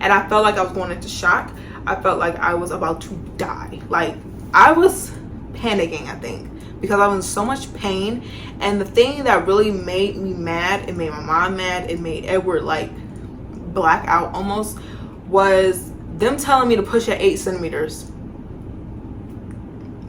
and I felt like I was going into shock. I felt like I was about to die. Like, I was panicking, I think, because I was in so much pain. And the thing that really made me mad, it made my mom mad, it made Edward like black out almost, was them telling me to push at 8 centimeters.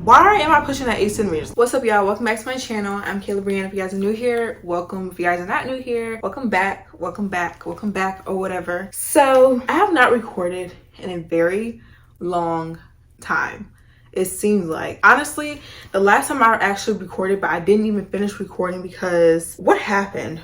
Why am I pushing at 8 centimeters? What's up, y'all? Welcome back to my channel. I'm KaylaBrianne. If you guys are new here, welcome. If you guys are not new here, welcome back, welcome back, welcome back, or whatever. So I have not recorded in a very long time. It seems like, honestly, the last time I actually recorded, but I didn't even finish recording because what happened?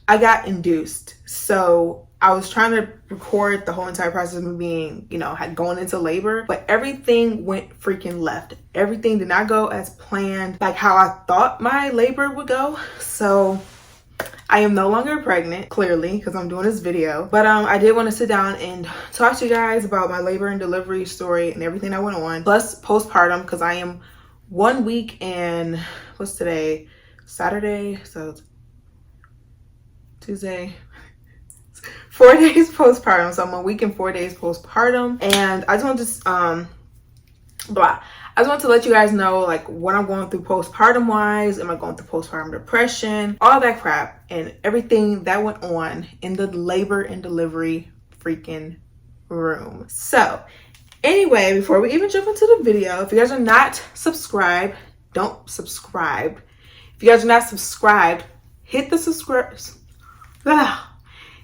I got induced. So I was trying to record the whole entire process of me being, going into labor, but everything went freaking left. Everything did not go as planned, like how I thought my labor would go. So I am no longer pregnant, clearly, because I'm doing this video. But I did want to sit down and talk to you guys about my labor and delivery story and everything that went on, plus postpartum, because I am 1 week and what's today? Saturday, so Tuesday. 4 days postpartum. So I'm 1 week and 4 days postpartum, and I just want to I just want to let you guys know like what I'm going through postpartum wise. Am I going through postpartum depression, all that crap, and everything that went on in the labor and delivery freaking room. So anyway, before we even jump into the video, if you guys are not subscribed, don't subscribe. If you guys are not subscribed, hit the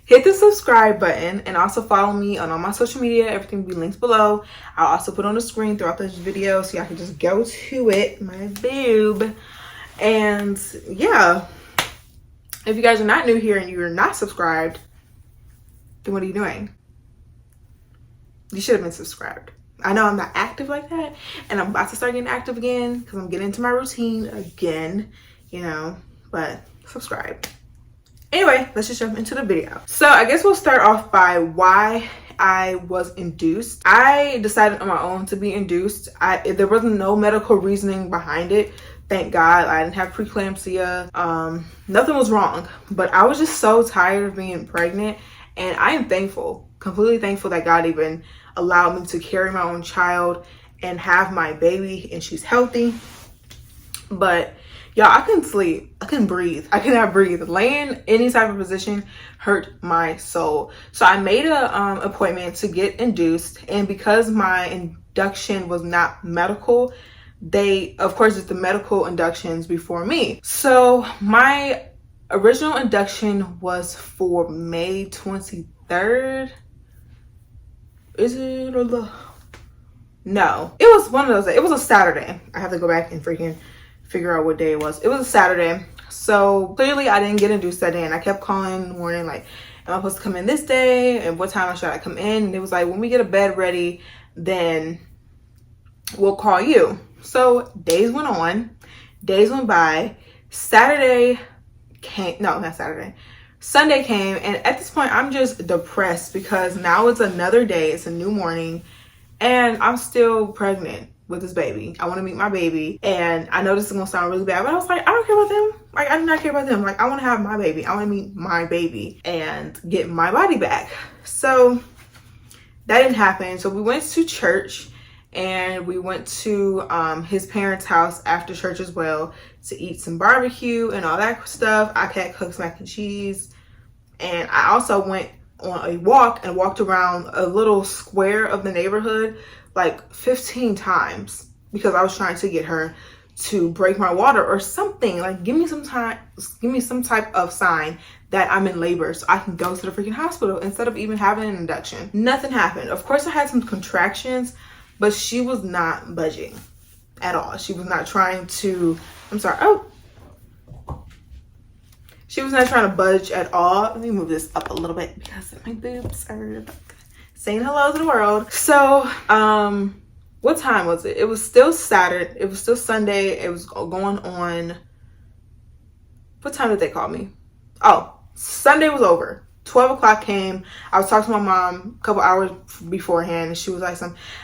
hit the subscribe button, and also follow me on all my social media. Everything will be linked below. I'll also put on the screen throughout this video so y'all can just go to it, my boob. And yeah, if you guys are not new here and you're not subscribed, then what are you doing? You should have been subscribed. I know I'm not active like that, and I'm about to start getting active again because I'm getting into my routine again, but subscribe. Anyway, let's just jump into the video. So I guess we'll start off by why I was induced. I decided on my own to be induced. There wasn't no medical reasoning behind it. Thank God. I didn't have preeclampsia. Nothing was wrong, but I was just so tired of being pregnant, and I am thankful, completely thankful that God even allowed me to carry my own child and have my baby, and she's healthy. But y'all, I couldn't sleep. I couldn't breathe. I could not breathe. Laying any type of position hurt my soul. So I made a appointment to get induced. And because my induction was not medical, they, of course, did the medical inductions before me. So my original induction was for May 23rd. Is it? No. It was one of those days. It was a Saturday. I have to go back and freaking figure out what day it was. It was a Saturday. So clearly I didn't get induced that day, and I kept calling in the morning like, am I supposed to come in this day, and what time should I come in? And it was like, when we get a bed ready, then we'll call you. So days went on, days went by. Saturday came, no, not Saturday, Sunday came, and at this point I'm just depressed because now it's another day, it's a new morning, and I'm still pregnant with this baby. I want to meet my baby, and I know this is gonna sound really bad, but I was like, I don't care about them. Like, I do not care about them. Like, I want to have my baby. I want to meet my baby and get my body back. So that didn't happen. So we went to church, and we went to his parents' house after church as well to eat some barbecue and all that stuff. I had cooked mac and cheese, and I also went on a walk and walked around a little square of the neighborhood like 15 times because I was trying to get her to break my water or something. Like, give me some time, give me some type of sign that I'm in labor so I can go to the freaking hospital instead of even having an induction. Nothing happened. Of course I had some contractions, but she was not budging at all. She was not trying to, she was not trying to budge at all. Let me move this up a little bit because my boobs are saying hello to the world. So, what time was it? It was still Saturday. It was still Sunday. It was going on. What time did they call me? Oh, Sunday was over. 12 o'clock came. I was talking to my mom a couple hours beforehand, and she was like,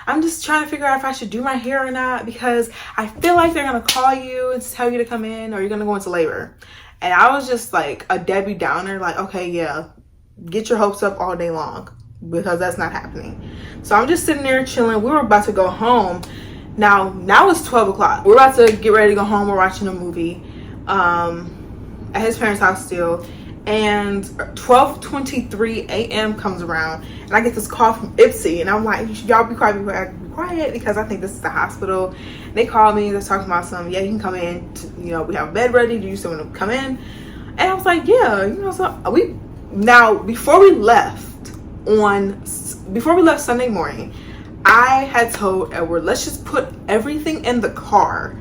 I'm just trying to figure out if I should do my hair or not because I feel like they're going to call you and tell you to come in or you're going to go into labor. And I was just like a Debbie Downer, like, okay, yeah, get your hopes up all day long, because that's not happening. So I'm just sitting there chilling. We were about to go home. Now it's 12 o'clock. We're about to get ready to go home. We're watching a movie at his parents' house still. And 12:23 a.m. comes around, and I get this call from Ipsy, and I'm like, y'all be quiet, because I think this is the hospital. And they called me. They're talking about something. Yeah, you can come in. We have a bed ready. Do you still want to come in? And I was like, yeah. So before we left Sunday morning, I had told Edward, let's just put everything in the car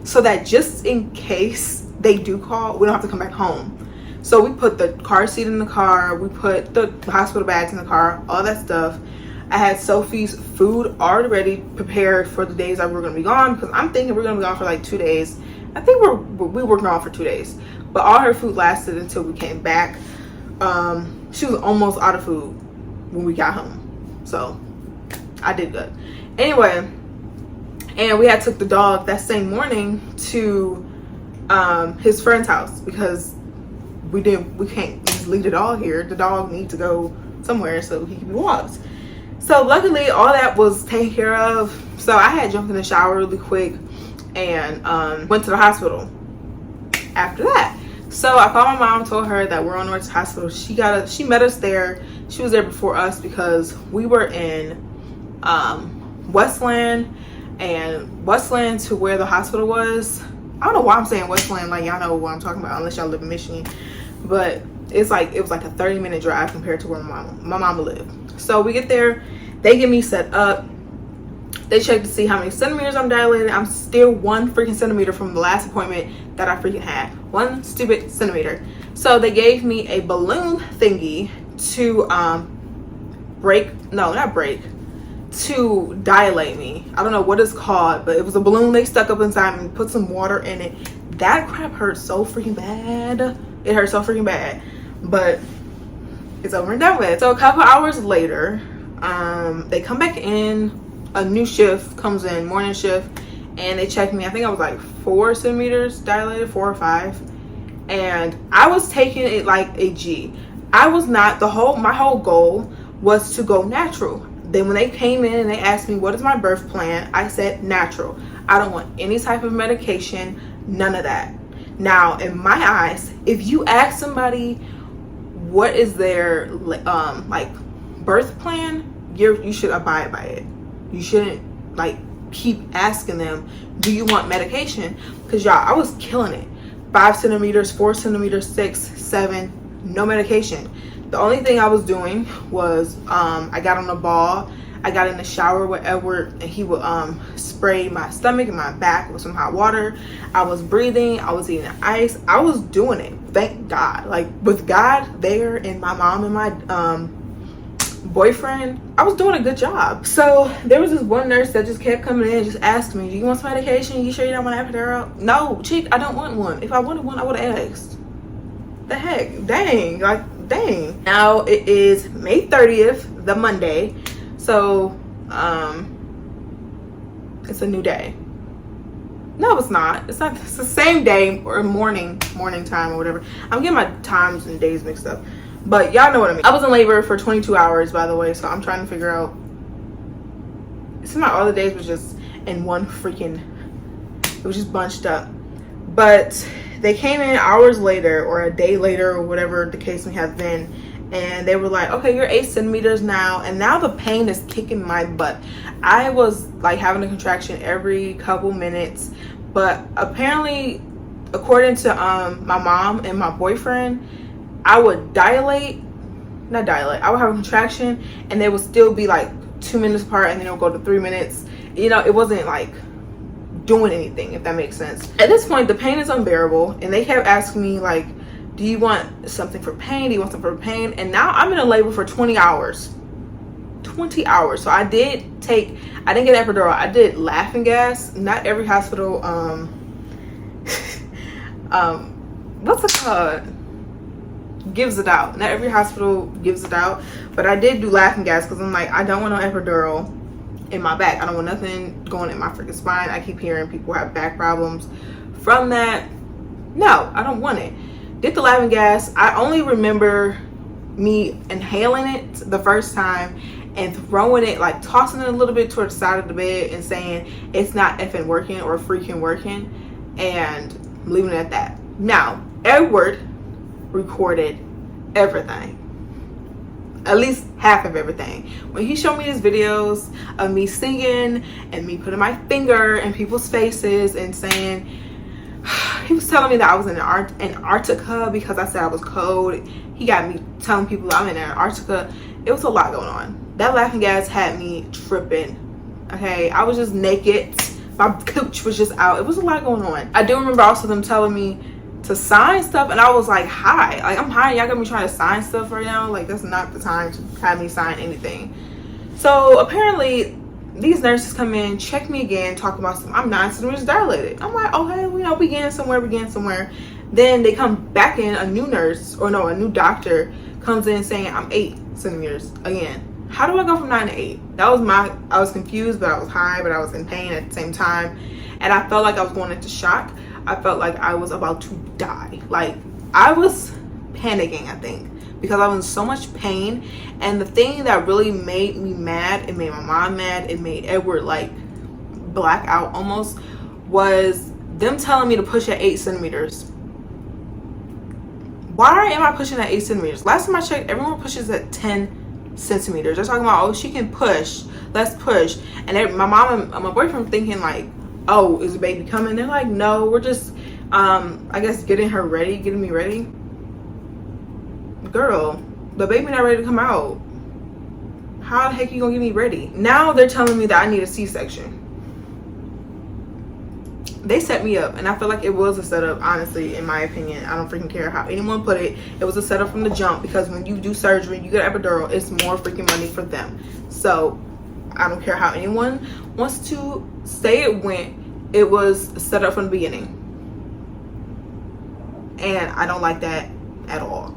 so that just in case they do call, we don't have to come back home. So we put the car seat in the car, we put the hospital bags in the car, all that stuff. I had Sophie's food already prepared for the days that we were going to be gone, because I'm thinking we're going to be gone for like 2 days. I think we were gone for 2 days, but all her food lasted until we came back. She was almost out of food when we got home, so I did good. Anyway, and we had took the dog that same morning to his friend's house, because we can't just leave the dog here. The dog needs to go somewhere so he can be walked. So luckily all that was taken care of. So I had jumped in the shower really quick and went to the hospital after that. So I called my mom, told her that we're on our way to the hospital. She met us there. She was there before us because we were in Westland, and Westland to where the hospital was, I don't know why I'm saying Westland, like y'all know what I'm talking about, unless y'all live in Michigan, but it was like a 30-minute drive compared to where my mama lived. So we get there, they get me set up, they check to see how many centimeters I'm dilated. I'm still 1 freaking centimeter from the last appointment that I freaking had. 1 stupid centimeter. So they gave me a balloon thingy to to dilate me. I don't know what it's called, but it was a balloon they stuck up inside me, put some water in it. That crap hurt so freaking bad. It hurt so freaking bad, but it's over and done with. So a couple hours later, they come back in, a new shift comes in, morning shift, and they checked me. I think I was like 4 centimeters dilated, 4 or 5, and I was taking it like a G. I was not, my whole goal was to go natural. Then when they came in and they asked me what is my birth plan, I said natural. I don't want any type of medication, none of that. Now in my eyes, if you ask somebody what is their like birth plan, you should abide by it. You shouldn't like keep asking them, do you want medication? Because y'all, I was killing it. 5 centimeters, 4 centimeters, 6, 7, no medication. The only thing I was doing was I got on the ball, I got in the shower with Edward, and he would spray my stomach and my back with some hot water. I was breathing, I was eating ice, I was doing it, thank God. Like with God there and my mom and my boyfriend, I was doing a good job. So there was this one nurse that just kept coming in and just asked me, do you want some medication? You sure you don't want an epidural? No, chick, I don't want one. If I wanted one, I would have asked. The heck, dang, like dang. Now it is May 30th, the Monday, so it's a new day. No, it's not, it's the same day, or morning time or whatever. I'm getting my times and days mixed up, but y'all know what I mean. I was in labor for 22 hours, by the way, so I'm trying to figure out, some of my other days was just in one freaking, it was just bunched up. But they came in hours later, or a day later, or whatever the case may have been, and they were like, okay, you're 8 centimeters now. And now the pain is kicking my butt. I was like having a contraction every couple minutes, but apparently, according to my mom and my boyfriend, I would I would have a contraction and they would still be like 2 minutes apart, and then it would go to 3 minutes. You know, it wasn't like doing anything, if that makes sense. At this point, the pain is unbearable, and they kept asking me like, do you want something for pain? Do you want something for pain? And now I'm in a labor for 20 hours. 20 hours. So I didn't get epidural. I did laughing gas. Not every hospital what's it called? Gives it out. Not every hospital gives it out, but I did do laughing gas because I'm like, I don't want no epidural in my back. I don't want nothing going in my freaking spine. I keep hearing people have back problems from that. No, I don't want it. Did the laughing gas. I only remember me inhaling it the first time and throwing it, like tossing it a little bit toward the side of the bed and saying it's not effing working or freaking working, and leaving it at that. Now, Edward recorded everything, at least half of everything. When he showed me his videos of me singing and me putting my finger in people's faces and saying, he was telling me that I was in Antarctica because I said I was cold. He got me telling people I'm in Antarctica. It was a lot going on. That laughing gas had me tripping. Okay, I was just naked. My cooch was just out. It was a lot going on. I do remember also them telling me to sign stuff, and I was like, hi, like I'm high, y'all got me trying to sign stuff right now? Like, that's not the time to have me sign anything. So apparently these nurses come in, check me again, talk about some, I'm 9 centimeters dilated. I'm like, okay, you know, begin somewhere. Then they come back in, a new doctor comes in saying I'm 8 centimeters again. How do I go from 9 to 8? I was confused, but I was high, but I was in pain at the same time. And I felt like I was going into shock. I felt like I was about to die. Like, I was panicking, I think, because I was in so much pain. And the thing that really made me mad, it made my mom mad, it made Edward like black out almost, was them telling me to push at 8 centimeters. Why am I pushing at 8 centimeters? Last time I checked, everyone pushes at 10 centimeters. They're talking about, oh, she can push, let's push. And my mom and my boyfriend thinking like, oh, is the baby coming? They're like, no, we're just I guess getting me ready. Girl, the baby not ready to come out. How the heck you gonna get me ready? Now they're telling me that I need a C-section. They set me up, and I feel like it was a setup, honestly, in my opinion. I don't freaking care how anyone put it. It was a setup from the jump, because when you do surgery, you get epidural, it's more freaking money for them. So I don't care how anyone wants to say it went. It was set up from the beginning, and I don't like that at all.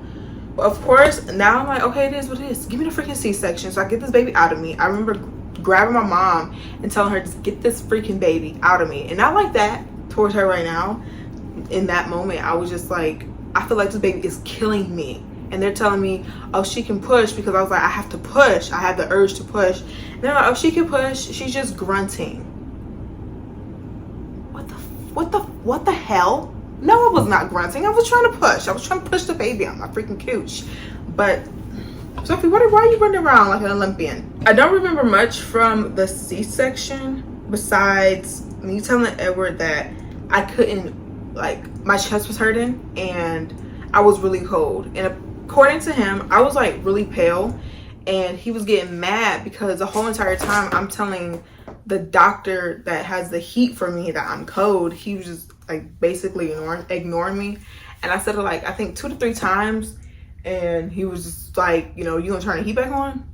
Of course, now I'm like, okay, it is what it is. Give me the freaking C-section so I get this baby out of me. I remember grabbing my mom and telling her, just get this freaking baby out of me. And not like that towards her right now. In that moment, I was just like, I feel like this baby is killing me. And they're telling me, oh, she can push, because I was like, I have to push. I have the urge to push. And they're like, oh, she can push. She's just grunting. What the hell? No, I was not grunting. I was trying to push. I was trying to push the baby on my freaking couch. But Sophie, why are you running around like an Olympian? I don't remember much from the C-section besides me telling Edward that I couldn't, like, my chest was hurting and I was really cold. And according to him, I was like really pale, and he was getting mad because the whole entire time I'm telling the doctor that has the heat for me that I'm cold. He was just like basically ignoring me. And I said it like, I think 2 to 3 times. And he was just like, you know, you gonna turn the heat back on?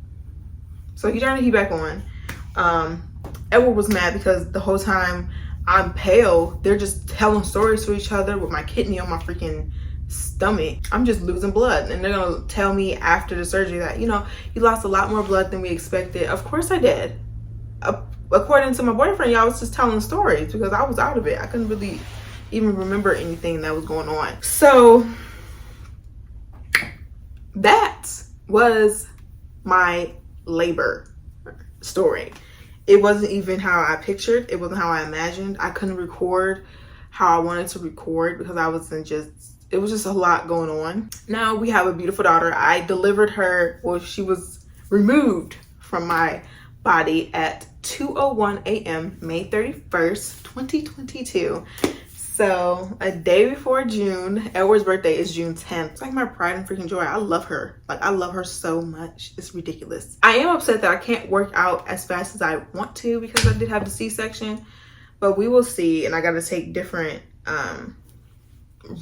So he turned the heat back on. Edward was mad because the whole time I'm pale, they're just telling stories to each other with my kidney on my freaking stomach. I'm just losing blood. And they're gonna tell me after the surgery that, you know, you lost a lot more blood than we expected. Of course I did. According to my boyfriend, y'all, was just telling stories because I was out of it. I couldn't really even remember anything that was going on. So that was my labor story. It wasn't even how I pictured. It wasn't how I imagined. I couldn't record how I wanted to record because I wasn't just, it was just a lot going on. Now we have a beautiful daughter. I delivered her, well, she was removed from my body at 2:01 a.m. May 31st, 2022. So a day before June. Edward's birthday is June 10th. It's like my pride and freaking joy. I love her. Like, I love her so much. It's ridiculous. I am upset that I can't work out as fast as I want to because I did have the C-section, but we will see. And I got to take different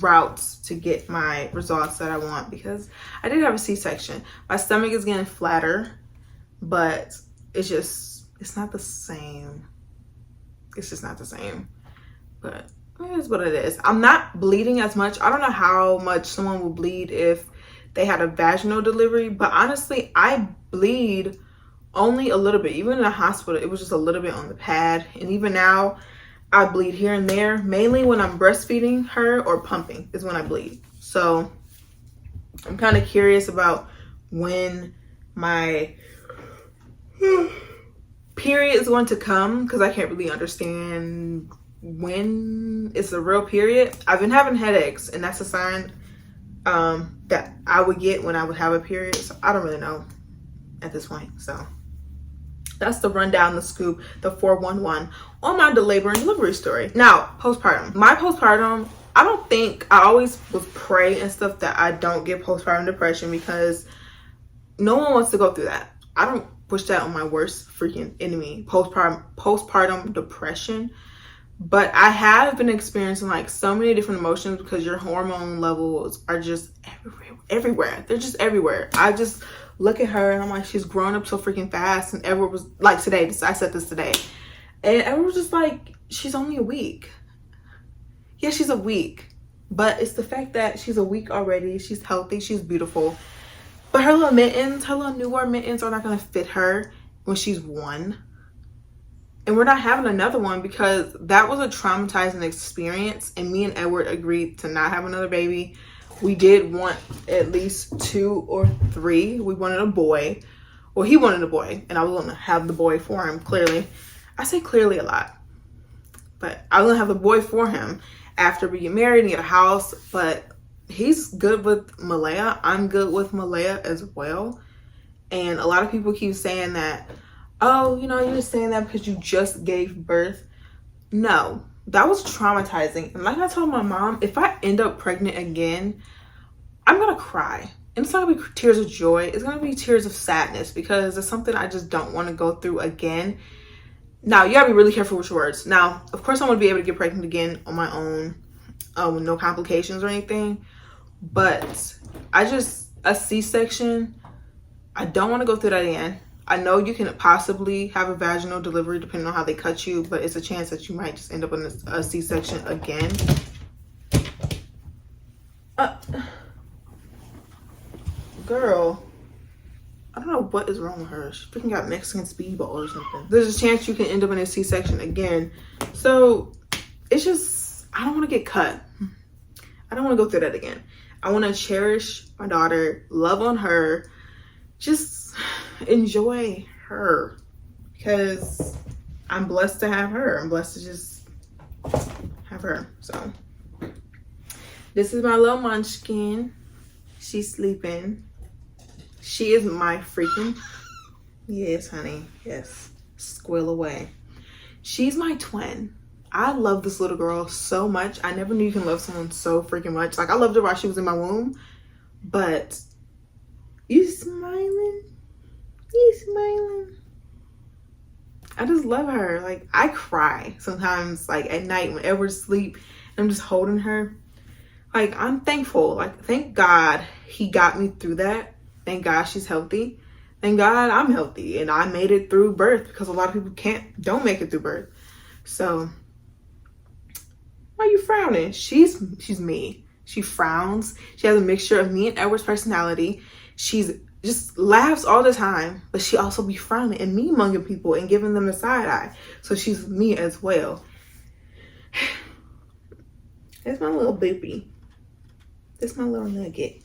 routes to get my results that I want because I did have a C-section. My stomach is getting flatter, but it's just, it's not the same. It's just not the same. But it is what it is. I'm not bleeding as much. I don't know how much someone will bleed if they had a vaginal delivery, but honestly, I bleed only a little bit. Even in the hospital, it was just a little bit on the pad. And even now, I bleed here and there. Mainly when I'm breastfeeding her or pumping is when I bleed. So I'm kind of curious about when my period is going to come, because I can't really understand when it's a real period. I've been having headaches, and that's a sign that I would get when I would have a period. So I don't really know at this point. So that's the rundown, the scoop, the 411 on my labor and delivery story. Now, postpartum. My postpartum, I don't think, I always would pray and stuff that I don't get postpartum depression, because no one wants to go through that. I don't push that on my worst freaking enemy, postpartum depression. But I have been experiencing like so many different emotions, because your hormone levels are just everywhere. They're just everywhere. I just look at her and I'm like, she's growing up so freaking fast. And everyone was like, today, I said this today, and everyone was just like, she's only a week. Yeah, she's a week, but it's the fact that she's a week already. She's healthy, she's beautiful, but her little mittens, her little newborn mittens are not going to fit her when she's 1. And we're not having another one, because that was a traumatizing experience. And me and Edward agreed to not have another baby. We did want at least 2 or 3. We wanted a boy. Well, he wanted a boy, and I was going to have the boy for him, clearly. I say clearly a lot. But I was going to have the boy for him after we get married and get a house. But he's good with Malaya. I'm good with Malaya as well. And a lot of people keep saying that, oh, you know, you're just saying that because you just gave birth. No, that was traumatizing. And like I told my mom, if I end up pregnant again, I'm going to cry. And it's not going to be tears of joy. It's going to be tears of sadness, because it's something I just don't want to go through again. Now, you got to be really careful with your words. Now, of course, I want to be able to get pregnant again on my own with no complications or anything. But a C-section, I don't want to go through that again. I know you can possibly have a vaginal delivery depending on how they cut you, but it's a chance that you might just end up in a C-section again. Girl, I don't know what is wrong with her. She freaking got Mexican speedball or something. There's a chance you can end up in a C-section again. So it's just, I don't want to get cut. I don't want to go through that again. I want to cherish my daughter, love on her, just enjoy her, because I'm blessed to have her. I'm blessed to just have her. So this is my little munchkin. She's sleeping. She is my freaking, yes, honey, yes, squeal away. She's my twin. I love this little girl so much. I never knew you can love someone so freaking much. Like, I loved her while she was in my womb, but you smiling? You smiling? I just love her. Like, I cry sometimes, like, at night when Edward's asleep and I'm just holding her. Like, I'm thankful. Like, thank God he got me through that. Thank God she's healthy. Thank God I'm healthy and I made it through birth, because a lot of people don't make it through birth. So why are you frowning? She's me. She frowns. She has a mixture of me and Edward's personality. She's just laughs all the time, but she also be frowning and mean mugging people and giving them a side eye. So she's me as well. That's my little baby. That's my little nugget.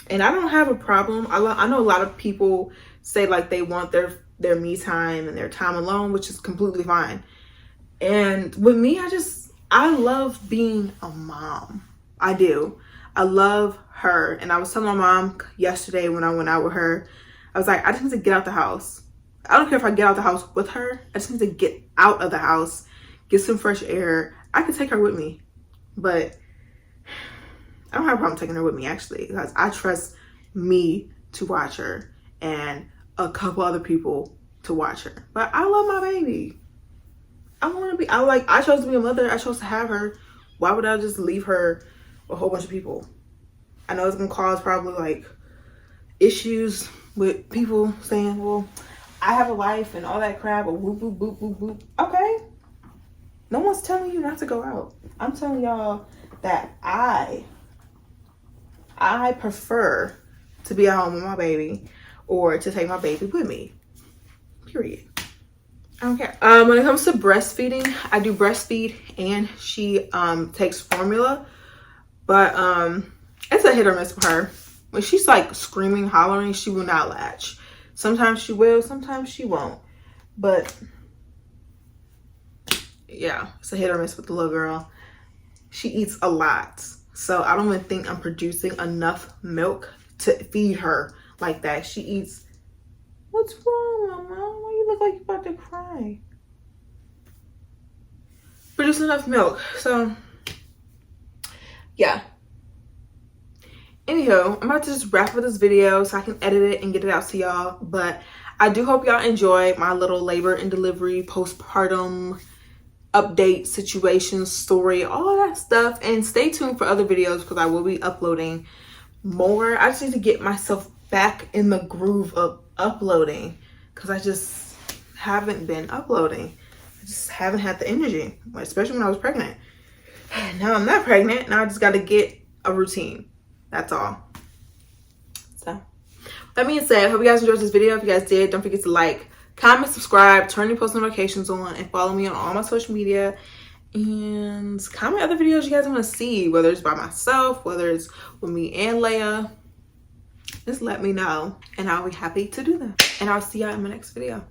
And I don't have a problem. I know a lot of people say like they want their me time and their time alone, which is completely fine. And with me, I love being a mom. I do. I love her. And I was telling my mom yesterday when I went out with her, I was like, I just need to get out the house. I don't care if I get out the house with her. I just need to get out of the house, get some fresh air. I can take her with me, but I don't have a problem taking her with me, actually, because I trust me to watch her and a couple other people to watch her. But I love my baby. I chose to be a mother. I chose to have her. Why would I just leave her with a whole bunch of people? I know it's gonna cause probably like issues with people saying, well, I have a life and all that crap, or whoop, whoop, whoop, whoop, whoop. Okay. No one's telling you not to go out. I'm telling y'all that I prefer to be at home with my baby or to take my baby with me. Period. I don't care. When it comes to breastfeeding, I do breastfeed and she takes formula, but it's a hit or miss for her. when she's like screaming, hollering, she will not latch. Sometimes she will, sometimes she won't. But yeah, it's a hit or miss with the little girl. She eats a lot. So I don't even think I'm producing enough milk to feed her like that. She eats. What's wrong, Mama? Why you look like you're about to cry? Produce enough milk. So yeah. Anywho, I'm about to just wrap up this video so I can edit it and get it out to y'all. But I do hope y'all enjoy my little labor and delivery, postpartum update, situation, story, all that stuff. And stay tuned for other videos because I will be uploading more. I just need to get myself back in the groove of uploading because I just haven't been uploading. I just haven't had the energy, especially when I was pregnant. Now I'm not pregnant. Now I just got to get a routine. That's all. So that being said, I hope you guys enjoyed this video. If you guys did, don't forget to like, comment, subscribe, turn your post notifications on, and follow me on all my social media. And comment other videos you guys want to see, whether it's by myself, whether it's with me and Leia. Just let me know, and I'll be happy to do that. And I'll see y'all in my next video.